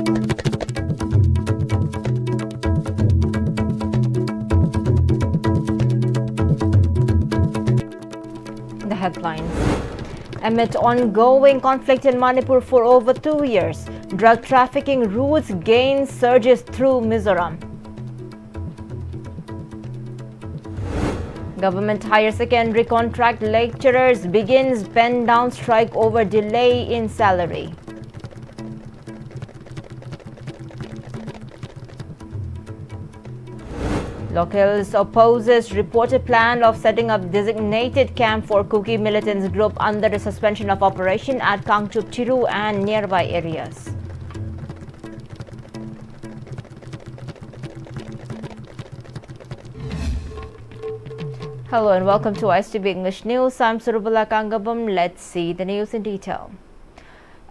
The headlines. Amid ongoing conflict in Manipur for over 2 years, drug trafficking routes gain surges through Mizoram. Government higher secondary contract lecturers begins pen down strike over delay in salary. Locals opposes reported plan of setting up designated camp for Kuki militants group under the suspension of operation at Kangchup Chiru and nearby areas. Hello and welcome to Pm-Istv English News. I'm Surubala Kangabam. Let's see the news in detail.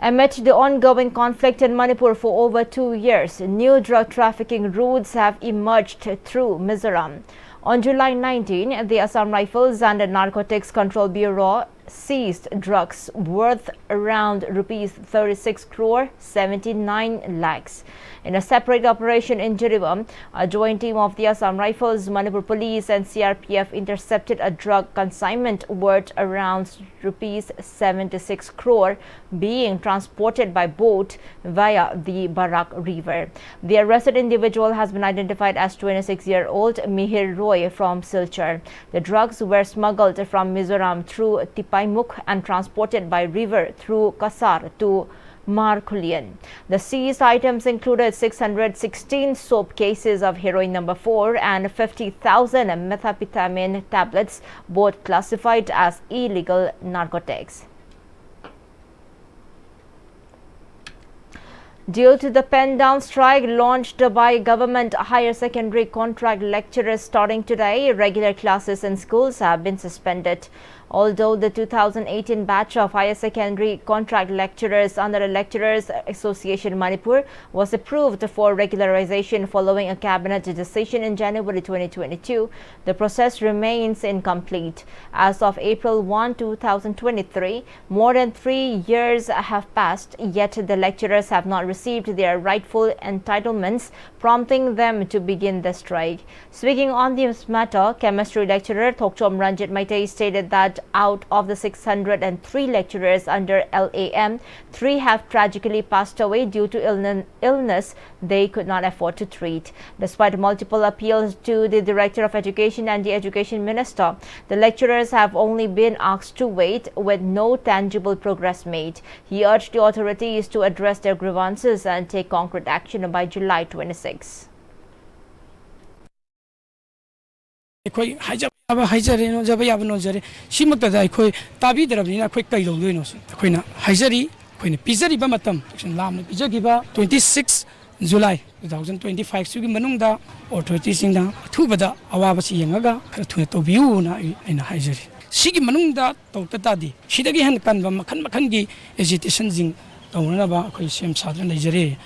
Amid the ongoing conflict in Manipur for over 2 years, new drug trafficking routes have emerged through Mizoram. On July 19, the Assam Rifles and the Narcotics Control Bureau seized drugs worth around rupees 36 crore 79 lakhs. In a separate operation in Jiribam, a joint team of the Assam Rifles, Manipur Police and CRPF intercepted a drug consignment worth around rupees 76 crore being transported by boat via the Barak River. The arrested individual has been identified as 26-year-old Mihir Roy from Silchar. The drugs were smuggled from Mizoram through Tipaimukh and transported by river through Kasar to Markulian. The seized items included 616 soap cases of heroin number 4 and 50,000 methamphetamine tablets, both classified as illegal narcotics. Due to the pen-down strike launched by government higher secondary contract lecturers starting today, regular classes in schools have been suspended. Although the 2018 batch of higher secondary contract lecturers under the Lecturers Association Manipur was approved for regularization following a cabinet decision in January 2022, the process remains incomplete. As of April 1, 2023, more than 3 years have passed, yet the lecturers have not received their rightful entitlements, prompting them to begin the strike. Speaking on this matter, chemistry lecturer Thokchom Ranjit Maitei stated that out of the 603 lecturers under LAM, 3 have tragically passed away due to illness they could not afford to treat. Despite multiple appeals to the Director of Education and the Education Minister, the lecturers have only been asked to wait with no tangible progress made. He urged the authorities to address their grievances and take concrete action by July 26. Haijari no Jabaya no Jari, Shimata Koi, Tabi Drabina, quick Kailo Lunos, Quina, Haijari, Queen Pizari Bamatam, Lam, Pijagiba, 26 July 2025, Sugi Manunda, or 26 Tubada, Awabasi Yangaga, Tobiuna in Haijari. Sigi Manunda, Totadi, Shidagi Kanva, Makan Makangi, agitation zing, Taunaba, Koisem Southern Nigeria.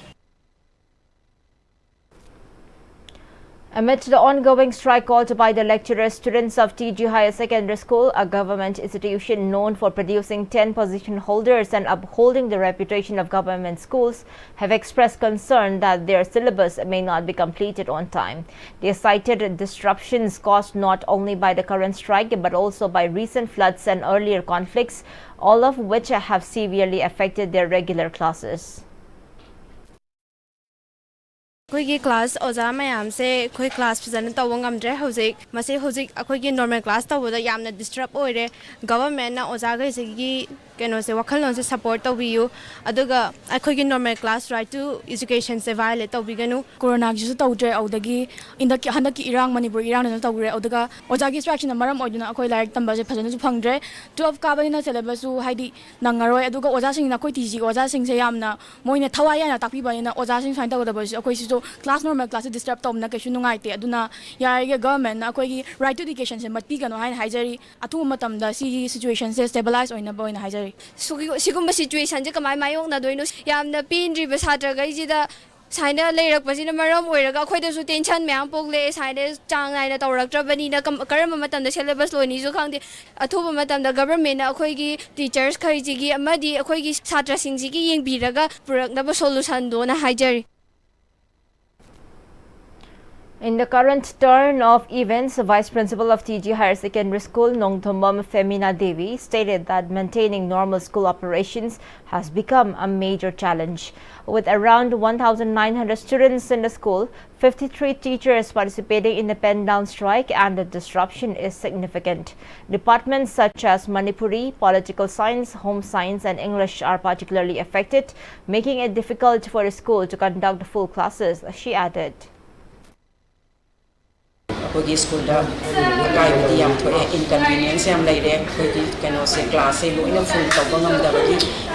Amid the ongoing strike called by the lecturers, students of TG Higher Secondary School, a government institution known for producing 10 position holders and upholding the reputation of government schools, have expressed concern that their syllabus may not be completed on time. They cited disruptions caused not only by the current strike but also by recent floods and earlier conflicts, all of which have severely affected their regular classes. Koi class oza mayam se koi class phizana tawang amdre hojik mase hojik akoi gi normal class tawda yamna disturb oire government na oza ga se keno se wakhalon se support tawiyu aduga akoi gi normal class right to education se violate tawbiganu corona gi su tawdre audagi inda ki hanaki irang manipur irang na tawre aduga oza gi instruction maram oiduna akoi laik tamba je phajana su phangdre 12 ka bani na syllabus su haidi nangaroi aduga oza sing na koi tiji oza sing se yamna moine thawaya na takpi bani na oza sing sain tawda ba akoi si class normal class disturb tom na kaishu nungaite aduna yare government na koi right to education se mati gano hain haijari atu matam da si situation se stabilize oina boina haijari sigumba situation je kamai mayong na doino yamna pindri be satra gai ji da Saina लेरकपसिना मरम ओइरगा अखोइदसु tension ma'am पोगले साइने चांग नाइना तौरक्त्रबनिना करम मतमदा syllabus लोइनिसु खांदे अथुब मतमदा government अखोइगी teachers खैजिगी अमदी अखोइगी छात्रसिंगजिगी येंबिरगा पुरकनबा solution दोना हाइजरी. In the current turn of events, Vice Principal of TG Higher Secondary School, Nongthombam Femina Devi, stated that maintaining normal school operations has become a major challenge. With around 1,900 students in the school, 53 teachers participating in the pen-down strike, and the disruption is significant. Departments such as Manipuri, Political Science, Home Science and English are particularly affected, making it difficult for the school to conduct full classes, she added. अखोगी school दा काइबदी याम थोए inconvenience याम लाइरे अखोगी कनो से class से लोइना full तौबा ngam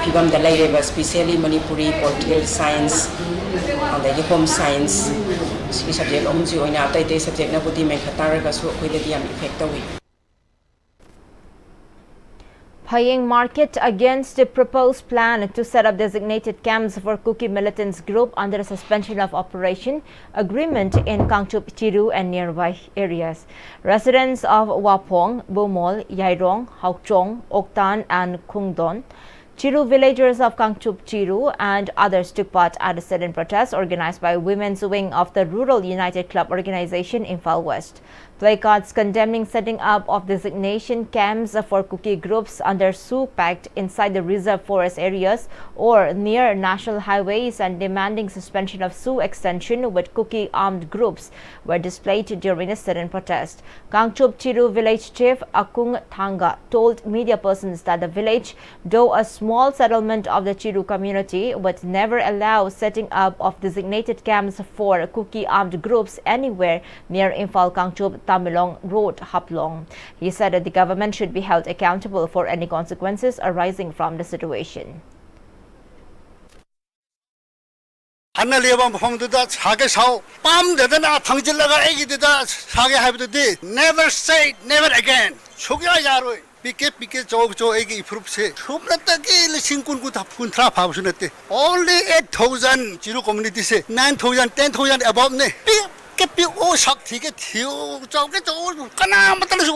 फिबम दा लाइरे बा स्पेशली मणिपुरी पॉलिटिकल साइंस अदगी होम साइंस सी सब्जेक्ट ओमजी ओइना अतै सब्जेक्ट ना बुदी में खतारगा सु अखोइदि याम इफेक्ट तौई. Paying market against the proposed plan to set up designated camps for Kuki militants group under a suspension of operation agreement in Kangchup, Chiru and nearby areas. Residents of Wapong, Bumol, Yairong, Haukchong, Oktan and Kungdon, Chiru villagers of Kangchup, Chiru and others took part at a sit-in protest organized by Women's Wing of the Rural United Club Organization in Fal West. Placards condemning setting up of designation camps for Kuki groups under Sioux Pact inside the reserve forest areas or near national highways and demanding suspension of Sioux extension with Kuki armed groups were displayed during a sit-in protest. Kangchup Chiru village chief Akung Thanga told media persons that the village, though a small settlement of the Chiru community, would never allow setting up of designated camps for Kuki armed groups anywhere near Imphal Kangchup Tamilong Road, Haplong. He said that the government should be held accountable for any consequences arising from the situation. Anna lebam phongduda sage sao pam dedana thangjilaga egidida sage haibdudi never say never again chogya yaroi pike jo egi proof se subnata ki singkun ku kuntra phawsunate only 8,000 Chiru community se 9,000 10,000 above ne pi o sak thike thiu chawke jo kana matal su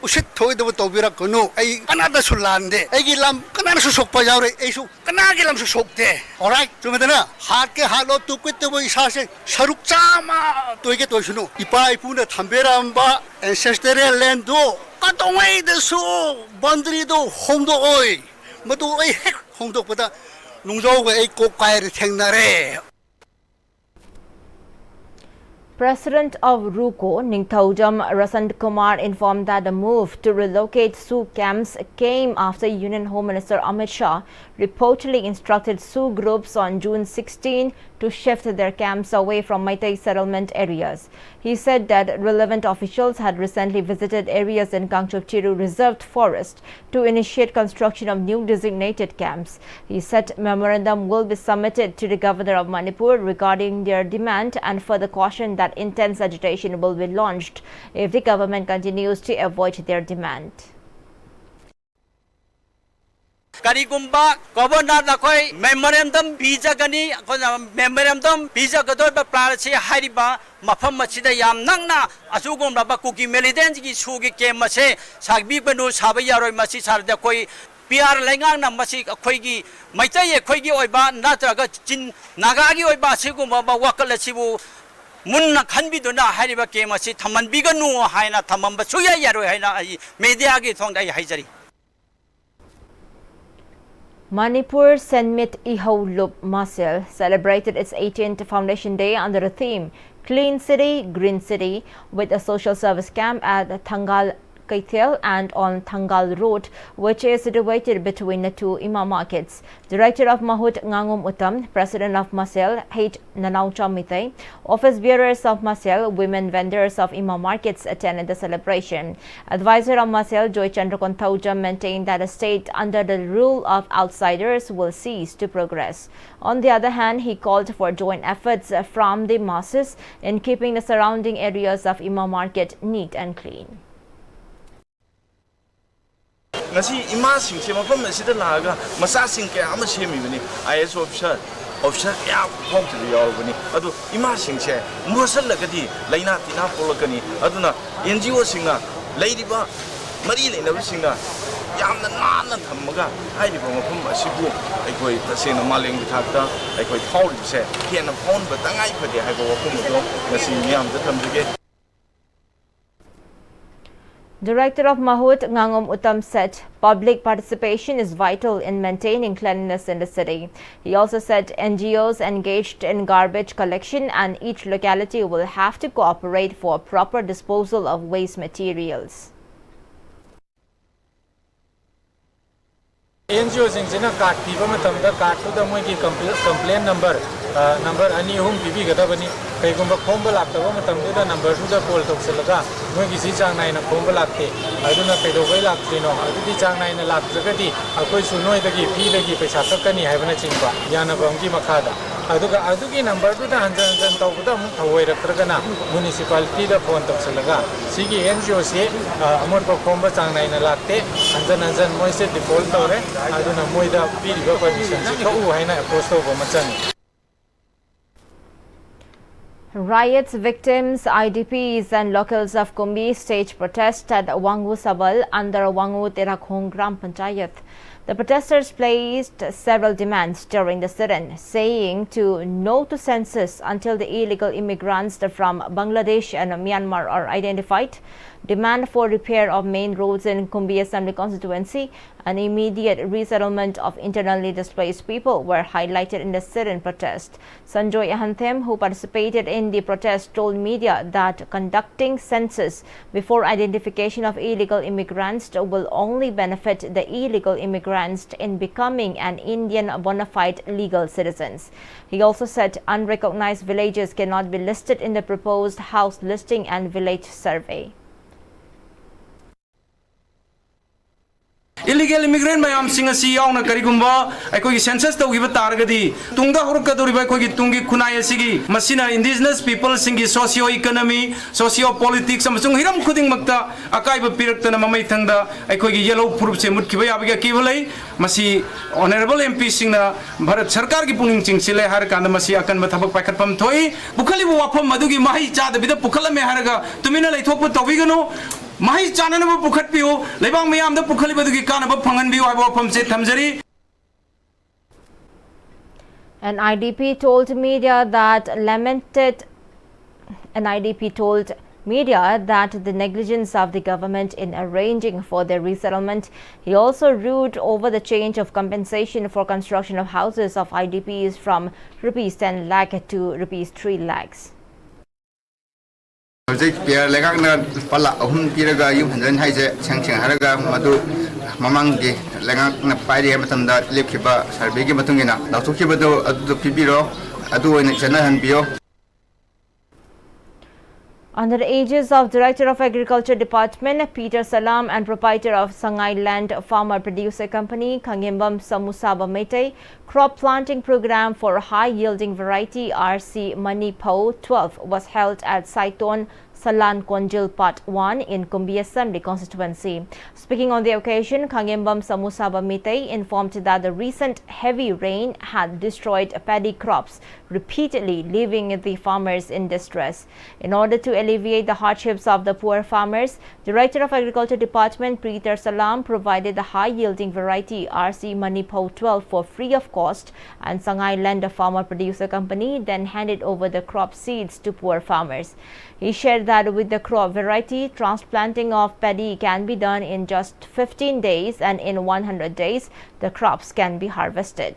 usit thoi do to bira kono ai kana da sulande ai gi lam kana su sok pa yaure ai su kana gi lam su sok de alright tumedana hat ke halo tu kwit to isa se saruk chama to ge to sunu ipa ipu na thamberam ba ancestral land do katongai de su boundary do hongdo oi madu ai hongdo pada lungjo ge ai ko kai re thengnare. President of RUCO, Ningthaujam Rasant Kumar, informed that the move to relocate Sioux camps came after Union Home Minister Amit Shah reportedly instructed Sioux groups on June 16 to shift their camps away from Meitei settlement areas. He said that relevant officials had recently visited areas in Kangchup Chiru Reserved Forest to initiate construction of new designated camps. He said memorandum will be submitted to the Governor of Manipur regarding their demand and further cautioned that intense agitation will be launched if the government continues to avoid their demand. Karigumba governor na koi memorandum visa gani memorandum visa gador ba planasi hariba mafam machida yam nangna asugum ba kuki militants ki sugi ke mase sagbi banu sabaya roi masi sarda koi PR lengang na masi koi gi maitai koi gi oiba natraga chin naga gi oiba sigum ba wakal sibu munna khanbiduna hariba ke masi thaman biganu haina thamam ba suya yaroi haina media gi thong dai haijari. Manipur Senmit Iho Lup Masil celebrated its 18th Foundation Day under the theme Clean City, Green City with a social service camp at Thangal Kaithel and on Thangal Road, which is situated between the two Imam markets. Director of Mahut Ngangum Uttam, President of Masel Hait Nanaucha Mitay, office bearers of Masel, women vendors of Imam markets attended the celebration. Advisor of Masel Joy Chandrakontauja maintained that a state under the rule of outsiders will cease to progress. On the other hand, he called for joint efforts from the masses in keeping the surrounding areas of Imam market neat and clean. ngasi ima sing se mafam asida laga masa sing kaya ama semi bani IS officer officer ꯀꯌꯥ ꯐꯥꯎꯈꯤꯕ ꯌꯥꯎꯔꯕꯅꯤ ꯑꯗꯨ ꯏꯃꯥꯁꯤꯡꯁꯦ ꯃꯣꯠꯁꯜꯂꯒꯗꯤ ꯂꯩꯅꯥ ꯇꯤꯟꯅꯥ ꯄꯣꯛꯂꯛꯀꯅꯤ ꯑꯗꯨꯅ NGOꯁꯤꯡꯅ ꯂꯩꯔꯤꯕ ꯃꯔꯤ ꯂꯩꯅꯕꯁꯤꯡꯅ ꯌꯥꯝꯅ ꯅꯥꯟꯅ ꯊꯝꯃꯒ ꯍꯥꯏꯔꯤꯕ ꯃꯐꯝ ꯑꯁꯤꯕꯨ ꯑꯩꯈꯣꯏ ꯇꯁꯦꯡꯅ ꯃꯥꯂꯦꯝꯒꯤ ꯊꯥꯛꯇ ꯑꯩꯈꯣꯏ ꯐꯥꯎꯔꯤꯕꯁꯦ ꯍꯦꯟꯅ ꯐꯥꯎꯍꯟꯕ ꯇꯉꯥꯏ ꯐꯗꯦ ꯍꯥꯏꯕ ꯋꯥꯐꯝ ꯑꯗꯨ ꯉꯁꯤ ꯃꯤꯌꯥꯝꯗ ꯊꯝꯖꯒꯦ. Director of Mahut Ngangom Uttam said public participation is vital in maintaining cleanliness in the city. He also said NGOs engaged in garbage collection and each locality will have to cooperate for proper disposal of waste materials. NGOsꯤꯡꯁꯤꯅ card ꯄꯤꯕ ꯃꯇꯝꯗ ꯀꯥꯔꯗꯇꯨꯗ ꯃꯣꯏꯒꯤ complain number 2-3 ꯄꯤꯕꯤꯒꯗꯕꯅꯤ. ꯀꯩꯒꯨꯝꯕ ꯈꯣꯝꯕ ꯂꯥꯛꯇꯕ ꯃꯇꯝꯗꯨꯗ ꯅꯝꯕꯔꯗꯨꯗ call ꯇꯧꯁꯤꯜꯂꯒ ꯃꯣꯏꯒꯤꯁꯤ ꯆꯥꯡ ꯅꯥꯏꯅ ꯈꯣꯝꯕ ꯂꯥꯛꯇꯦ ꯑꯗꯨꯅ ꯀꯩꯗꯧꯕꯩ ꯂꯥꯛꯇ꯭ꯔꯤꯅꯣ ꯑꯗꯨꯗꯤ ꯆꯥꯡ ꯅꯥꯏꯅ ꯂꯥꯛꯇ꯭ꯔꯒꯗꯤ ꯑꯩꯈꯣꯏꯁꯨ ꯅꯣꯏꯗꯒꯤ ꯐꯤꯗꯒꯤ ꯄꯩꯁꯥ ꯀꯛꯀꯅꯤ ꯍꯥꯏꯕꯅꯆꯤꯡꯕ ꯌꯥꯅꯕꯝꯒꯤ ꯃꯈꯥꯗ ꯑꯗꯨꯒ ꯑꯗꯨꯒꯤ ꯅꯝꯕꯔꯗꯨꯗ ꯍꯟꯖꯟ ꯍꯟꯖꯟ ꯇꯧꯕꯗ ꯑꯃꯨꯛ ꯊꯧꯑꯣꯏꯔꯛꯇ꯭ꯔꯒꯅ ꯃ꯭ꯌꯨꯅꯤꯁꯤꯄꯥꯂꯤꯇꯤꯗ ꯐꯣꯟ ꯇꯧꯁꯤꯜꯂꯒ ꯁꯤꯒꯤ NGOꯁꯤ ꯑꯃꯣꯠꯄ ꯈꯣꯝꯕ ꯆꯥꯡ ꯅꯥꯏꯅ ꯂꯥꯛꯇꯦ ꯍꯟꯖꯟ ꯍꯟꯖꯟ ꯃꯣꯏꯁꯦ ꯗꯤꯐꯣꯜꯠ ꯇꯧꯔꯦ ꯑꯗꯨꯅ ꯃꯣꯏꯗ ꯄꯤꯔꯤꯕ ꯄꯔꯃꯤꯁꯟꯁꯤ ꯀꯛꯎ ꯍꯥꯏꯅ ꯑꯦꯄ꯭ꯔꯣꯆ ꯇꯧꯕ ꯑꯃ ꯆꯪꯉꯤ. Riots victims, IDPs and locals of Kumbi staged protest at Wangu Sabal under Wangu Terakhong Gram Panchayat. The protesters placed several demands during the sit-in, saying to no to census until the illegal immigrants from Bangladesh and Myanmar are identified, demand for repair of main roads in Kumbi Assembly constituency, and immediate resettlement of internally displaced people were highlighted in the sit-in protest. Sanjoy Ahanthem, who participated in the protest, told media that conducting census before identification of illegal immigrants will only benefit the illegal immigrants in becoming an Indian bona fide legal citizens. He also said unrecognized villages cannot be listed in the proposed house listing and village survey. Illegal immigrant mayam singa si yauna karigumba aikogi census tawgiba targadi tungda horkadoriba aikogi tungi khunai asigi masina indigenous people singi socio economy socio politics amasung hiram khuding makta akaiba piraktana mamai thangda aikogi yellow proof se mutkiba yabiga kibalai masi honorable MP singna bharat sarkar gi puning chingsile har kanda masi akan mathabak paikhatpam thoi bukhali bu wafam madugi mahi chada bida pukhalame haraga tumina laithokpu tawbiganu Mahi chanana bu pukhat piu lebang mayam da pukhali badugi kana ba phangan biu abo pham se thamjari. An IDP told media that the negligence of the government in arranging for their resettlement. He also rued over the change of compensation for construction of houses of IDPs from rupees 10 lakh to rupees 3 lakhs. Project Pierre Legagna Pala Hum Piraga, you and Haze, Sanction Haraga, Madu, Mamangi, Legagna Piri Matanda, Likiba, Sarbigi Matungina, Natukibado, Adu Pibiro, Adu and Chana and Bio. Under the aegis of Director of Agriculture Department Peter Salam and proprietor of Sangai Land Farmer Producer Company Kangimbam Samusaba Mete, crop planting program for high yielding variety RC Manipo 12 was held at Saiton Salan Konjil Part 1 in Kumbi Assembly constituency. Speaking on the occasion, Kangimbam Samusaba Mite informed that the recent heavy rain had destroyed paddy crops, repeatedly leaving the farmers in distress. In order to alleviate the hardships of the poor farmers, Director of Agriculture Department Peter Salam provided the high-yielding variety RC Manipo 12 for free of cost, and Sangai Land Farmer Producer Company then handed over the crop seeds to poor farmers. He shared that with the crop variety, transplanting of paddy can be done in just 15 days, and in 100 days, the crops can be harvested.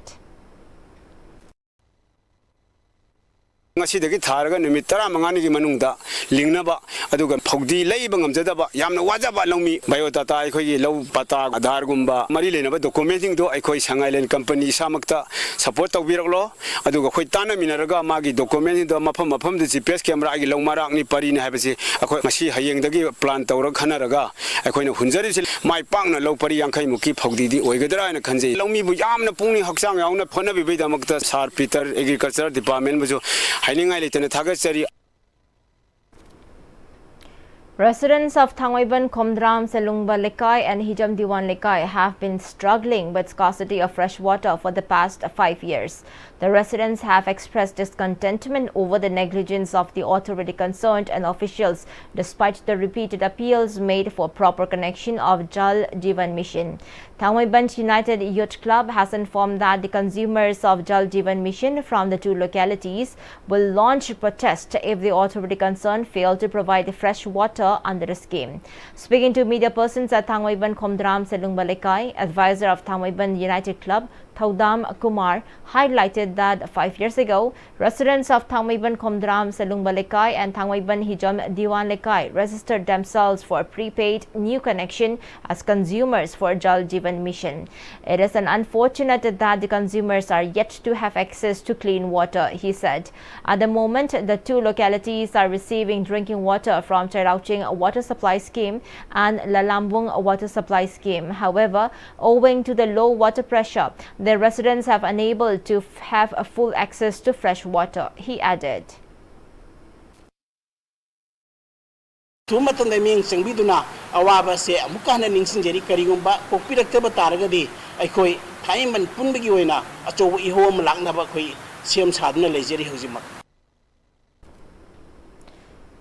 Ngasidagi tharaga numit 15 gi manungda lingnaba aduga phogdi leiba ngamjadaba yamna wajaba longmi biodata akhoi low pata adhar gumba mari lenaba documenting do akhoi Sangai Land company samakta support tawbiroklo aduga khoi tana minaraga magi documenting do mafam de GPS camera gi longmarak ni pari ni habasi akhoi masi hayengdagi plan tawra khanaraga akhoi na hunjari sil mai pangna low pari yankhai muki phogdi di oigadra na khanjei longmi bu yamna pungni haksang yauna phona bi damakta Sar Peter Agriculture Department bu Residents of Thangwaiban, Komdram, Selungba Lekai and Hijam Diwan Lekai have been struggling with scarcity of fresh water for the past 5 years. The residents have expressed discontentment over the negligence of the authority concerned and officials, despite the repeated appeals made for proper connection of Jal Jeevan Mission. Thangmaiban United Youth Club has informed that the consumers of Jal Jeevan Mission from the two localities will launch protest if the authority concerned fail to provide fresh water under the scheme. Speaking to media persons at Thangmaiban Khomdram Selungbalekay, advisor of Thangmaiban United Club, Thaudam Kumar, highlighted that 5 years ago, residents of Thangmaiban Khomdram Selungbalekay and Thangmaiban Hijam Diwan Lekay registered themselves for prepaid new connection as consumers for Jal Jeevan Mission. It is unfortunate that the consumers are yet to have access to clean water, he said. At the moment, the two localities are receiving drinking water from Chairauching Water Supply Scheme and Lalambung Water Supply Scheme. However, owing to the low water pressure, the residents have unable to have a full access to fresh water, he added. Tumatanda ming sangbiduna awaba se amukana ningsinjeri karigumba pokpiraktaba taragadi aikoi thaiman punbigi oina achow ihom laknaba khoi sem sadna lejeri hojima.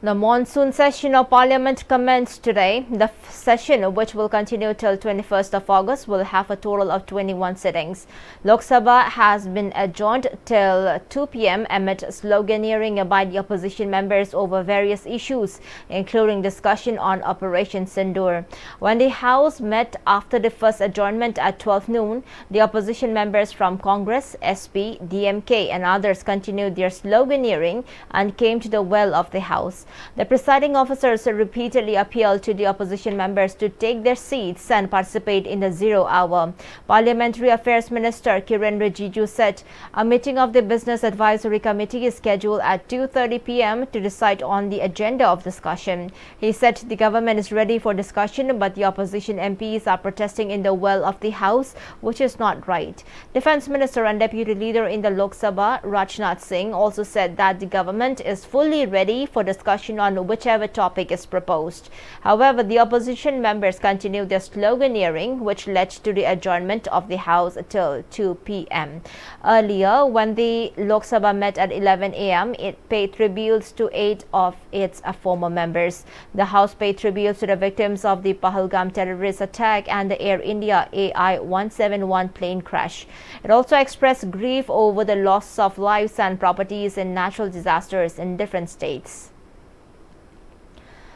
The monsoon session of Parliament commenced today. The session, which will continue till 21st of August, will have a total of 21 sittings. Lok Sabha has been adjourned till 2 p.m. amid sloganeering by the opposition members over various issues, including discussion on Operation Sindoor. When the House met after the first adjournment at 12 noon, the opposition members from Congress, SP, DMK and others continued their sloganeering and came to the well of the House. The presiding officers repeatedly appealed to the opposition members to take their seats and participate in the zero hour. Parliamentary Affairs Minister Kiren Rijiju said a meeting of the Business Advisory Committee is scheduled at 2:30 p.m. to decide on the agenda of discussion. He said the government is ready for discussion, but the opposition MPs are protesting in the well of the House, which is not right. Defence Minister and Deputy Leader in the Lok Sabha, Rajnath Singh, also said that the government is fully ready for discussion on whichever topic is proposed. However, the opposition members continued their sloganeering, which led to the adjournment of the House till 2 p.m. Earlier, when the Lok Sabha met at 11 a.m., it paid tributes to 8 of its former members. The House paid tributes to the victims of the Pahalgam terrorist attack and the Air India AI-171 plane crash. It also expressed grief over the loss of lives and properties in natural disasters in different states.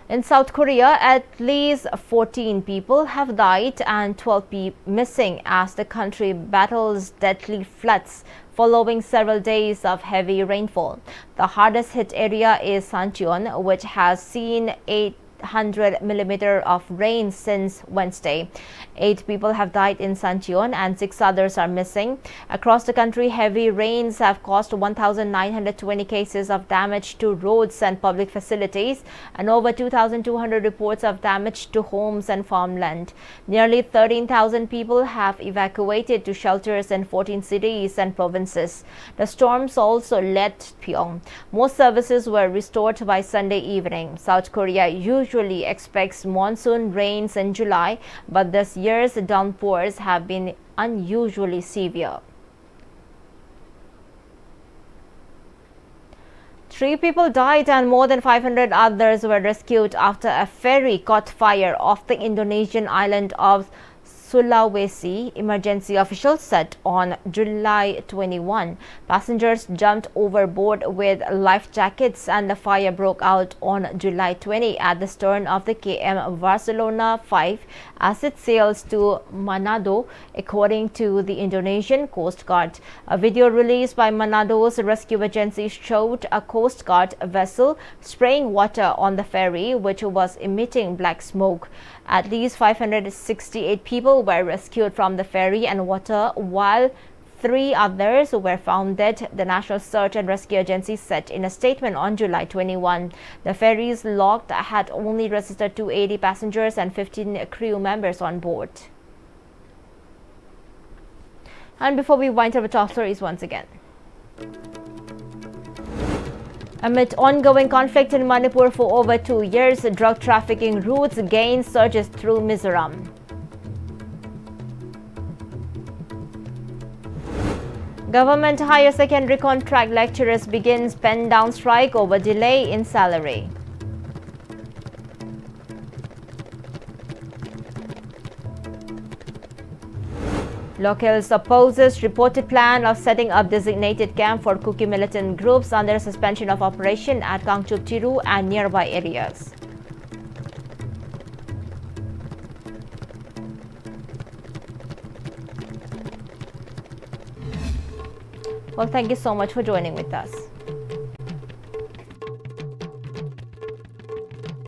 In South Korea, at least 14 people have died and 12 people missing as the country battles deadly floods following several days of heavy rainfall. The hardest hit area is Sancheon, which has seen 800 millimeters of rain since Wednesday. 8 people have died in Sancheon and 6 others are missing. Across the country, heavy rains have caused 1,920 cases of damage to roads and public facilities and over 2,200 reports of damage to homes and farmland. Nearly 13,000 people have evacuated to shelters in 14 cities and provinces. The storms also left Pyong. Most services were restored by Sunday evening. South Korea usually expects monsoon rains in July, but this year's downpours have been unusually severe. 3 people died and more than 500 others were rescued after a ferry caught fire off the Indonesian island of Sulawesi, emergency officials said on July 21. Passengers jumped overboard with life jackets and the fire broke out on July 20 at the stern of the KM Barcelona 5 as it sails to Manado, according to the Indonesian Coast Guard. A video released by Manado's rescue agency showed a Coast Guard vessel spraying water on the ferry, which was emitting black smoke. At least 568 people were rescued from the ferry and water, while 3 others were found dead, the National Search and Rescue Agency said in a statement on July 21. The ferries locked had only registered 280 passengers and 15 crew members on board. And before we wind up the top stories once again. Amid ongoing conflict in Manipur for over 2 years, drug trafficking routes gain surges through Mizoram. Government higher secondary contract lecturers begins pen down strike over delay in salary. Locals opposes reported plan of setting up designated camp for Kuki militant groups under suspension of operation at Kangchup Tiru and nearby areas. Well, thank you so much for joining with us.